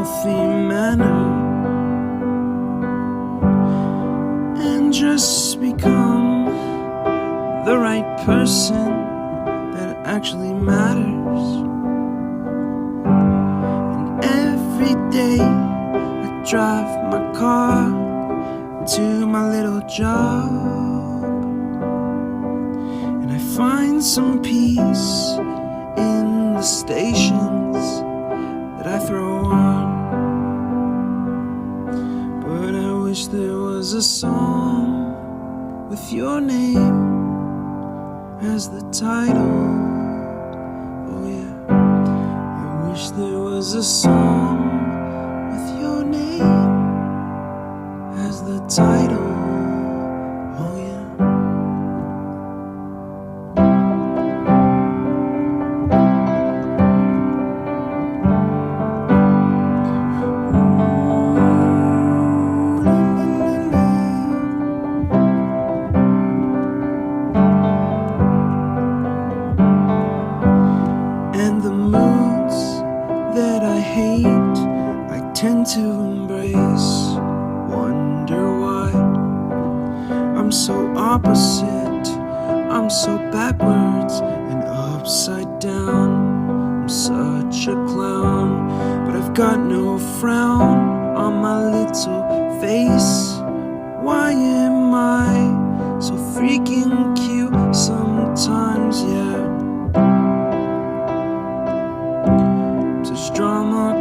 healthy manner and just become the right person that actually matters. And every day I drive my car to my little job, and I find some peace in the stations that I throw on. But I wish there was a song with your name as the title. Oh yeah, I wish there was a song with your name as the title. Oh yeah. And the moods that I hate, I tend to embrace. Wonder why I'm so opposite, I'm so backwards and upside down. I'm such a clown, but I've got no frown on my little face. Why am I so freaking cute sometimes, yeah? Such drama